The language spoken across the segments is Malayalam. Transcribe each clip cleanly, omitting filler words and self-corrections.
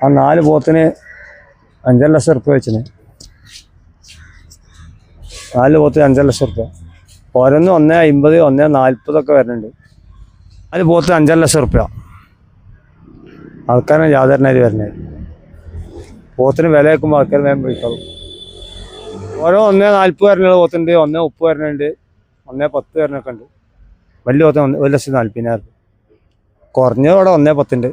ആ 4 പോത്തിന് 5 ലക്ഷം റുപ്യ വെച്ചിന്. 4 പോത്തിന് 5 ലക്ഷം റുപ്യ. ഓരോന്നും 1.50, 1.40 വരുന്നുണ്ട്. 4 പോത്തിന് 5 ലക്ഷം റുപ്യ. ആൾക്കാരാണ് യാതൊരു വരുന്നത്. പോത്തിന് വില വെക്കുമ്പോൾ ആൾക്കാർ വേഗം പോയിക്കോളും. ഓരോ 1.40 വരുന്ന പോത്തുണ്ട്, 1.30 വരുന്നുണ്ട്, 1.10 വരുന്നൊക്കെ ഉണ്ട്. വലിയ പോത്തിന് 1,40,000. കുറഞ്ഞതോടെ 1.10.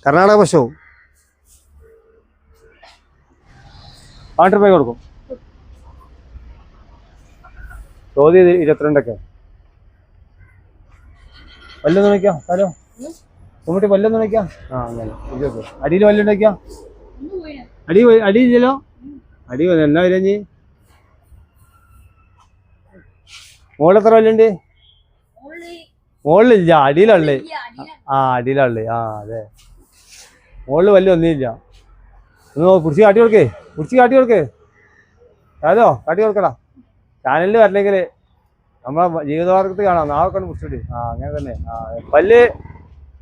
കർണാടക പശു 8 രൂപ കൊടുക്കും. ചോദ്യം 22. വല്ലൊന്ന് നോക്കിയാ ഹലോ കുമ്മിട്ടി വല്ലൊന്ന് നോക്കിയാ. അങ്ങനെ അടിയിൽ വല്ലുണ്ടാക്കിയാ അടിയില്ലല്ലോ. അടി എന്നാ വരഞ്ഞ് മോളെത്ര വല്ലുണ്ട്? മുകളിലില്ല, അടിയിലുള്ളേ. അടിയിലുള്ളേ. അതെ, മുകളിൽ വല്ല ഒന്നുമില്ല. ഒന്ന് പിടിച്ച് കാട്ടി കൊടുക്കേ. അതോ കാട്ടി കൊടുക്കടാ. ചാനലിൽ വരണമെങ്കിൽ നമ്മളെ ജീവിതമാർഗത്തിൽ കാണാം. നാളെ കൊണ്ട് പിടിച്ചിട്ട്. അങ്ങനെ തന്നെ. പല്ല്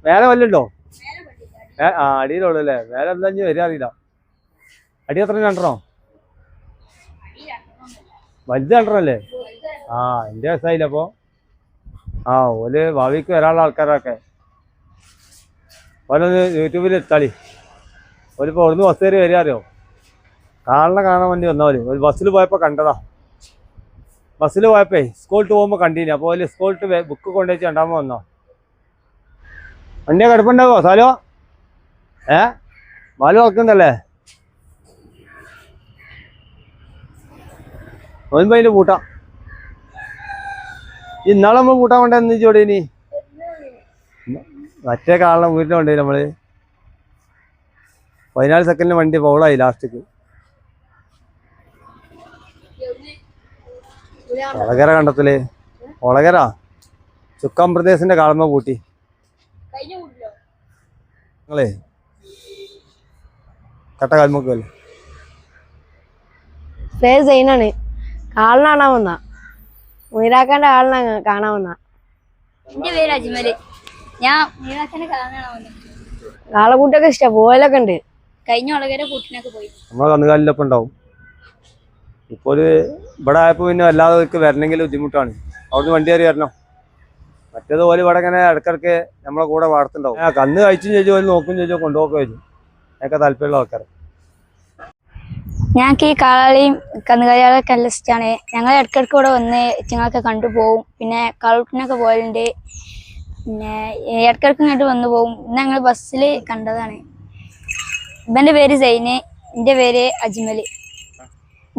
മേലെ വല്ലുണ്ടോ? അടിയിലുള്ളൂ അല്ലേ? മേലെ എന്താ വരിക അറിയില്ല. അടി എത്ര 2 വലുത് 2 എൻ്റെ വയസ്സായില്ല അപ്പോ. ഓല് ഭാവിക്ക് വരാനുള്ള ആൾക്കാരൊക്കെ ഓലൊന്ന് യൂട്യൂബിൽ എത്താളി. ഓലിപ്പോൾ ഒന്ന് ബസ് കയറി വരിക അറിയോ? കാണാൻ വേണ്ടി വന്നോല്. ഒരു ബസ്സിൽ പോയപ്പോൾ കണ്ടതാ. ബസ്സിൽ പോയപ്പോ സ്കൂളിട്ട് പോകുമ്പോൾ കണ്ടീനി. അപ്പോൾ ഓല് സ്കൂളിട്ട് ബുക്ക് കൊണ്ടുവച്ച് രണ്ടാമത് വന്നോ. വണ്ടിയെ കിടപ്പുണ്ടാവോ സാലോ? ബാലു നോക്കുന്നല്ലേ? ഓൻപോ അതിൻ്റെ പൂട്ടാം. ഇന്നാളെ നമ്മൾ പൂട്ടാൻ വേണ്ട എന്ന് ചോടീനി. മറ്റേ കാണുന്ന വീട്ടിൽ കൊണ്ടേ നമ്മള് 14 സെക്കൻഡിന് വണ്ടി പൗളായി ലാസ്റ്റിക്ക്. ഒളകര കണ്ടത്തില് ഒളകര ചുക്കാൻ പ്രദേശിന്റെ കാളമ്മ പൂട്ടി. നിങ്ങളേ കട്ട കാൽമുക്കല്ലേ? പേര് സൈനാണ്. കാളിനെ കാണാൻ വന്ന മീരാക്കാന്റെ കാളിനെ കാണാൻ വന്ന. എന്റെ പേര് അജ്മല്. ഞാൻ മീരാക്കാന്റെ കാണാൻ വന്നത്. കാളക്കൂട്ടൊക്കെ ഇഷ്ടം പോലൊക്കെ ഉണ്ട്. കഴിഞ്ഞ ഒളകര കൂട്ടിനൊക്കെ പോയി. നമ്മളെ കന്നുകാലിലൊപ്പം ഉണ്ടാവും. ഇപ്പോൾ ഇവിടെ ആയപ്പോൾ പിന്നെ അല്ലാതെ വരണമെങ്കിൽ ബുദ്ധിമുട്ടാണ്. അവിടുന്ന് വണ്ടി കയറി വരണം. മറ്റേതുപോലെ ഇവിടെ ഇങ്ങനെ ഇടയ്ക്കിടയ്ക്ക് നമ്മളെ കൂടെ വളർത്തുണ്ടാവും. കന്ന് കഴിച്ചും ചോദിച്ചു, പോലെ നോക്കും ചോദിച്ചോ, കൊണ്ടുപോക്കെ ചോദിച്ചു. അതിനൊക്കെ താല്പര്യമുള്ള ആൾക്കാർ. ഞങ്ങൾക്ക് ഈ കാളയും കന്നുകാലികളൊക്കെ നല്ല ഇഷ്ടമാണ്. ഞങ്ങൾ ഇടയ്ക്കിടയ്ക്ക് ഇവിടെ വന്ന് ഇറ്റങ്ങളൊക്കെ കണ്ടുപോകും. പിന്നെ കളൂട്ടിനൊക്കെ പോലുണ്ട്. പിന്നെ ഇടയ്ക്കിടയ്ക്ക് ഇങ്ങോട്ട് വന്നു പോകും. ഇന്ന് ഞങ്ങൾ ബസ്സിൽ കണ്ടതാണ്. ഇവൻ്റെ പേര് സൈന്, എൻ്റെ പേര് അജ്മല്.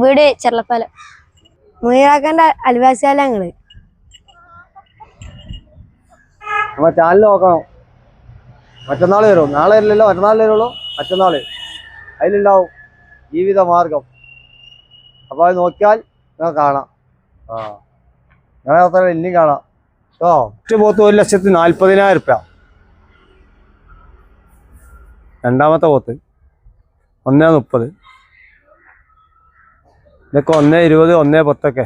വീട് ചെർലപ്പാലം. മീരാക്കാന്റെ അൽവാസിയാല ഞങ്ങള്. നമ്മളെ ചാനൽ നോക്കണം. മറ്റന്നാൾ വരും. നാളെ വരില്ലല്ലോ, മറ്റന്നാൾ വരുള്ളൂ. മറ്റന്നാൾ അതിലുണ്ടാവും ജീവിതമാർഗം. അപ്പോൾ അത് നോക്കിയാൽ നിങ്ങൾക്ക് കാണാം. ഞങ്ങളെ ഇനിയും കാണാം. ഒറ്റ പോത്ത് 1,40,000 റുപ്യ. രണ്ടാമത്തെ പോത്ത് 1.30. ഇതൊക്കെ 1.20, 1.10.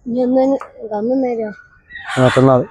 ഇനി ഒന്ന് കന്നു നേരോ മറ്റന്നാൾ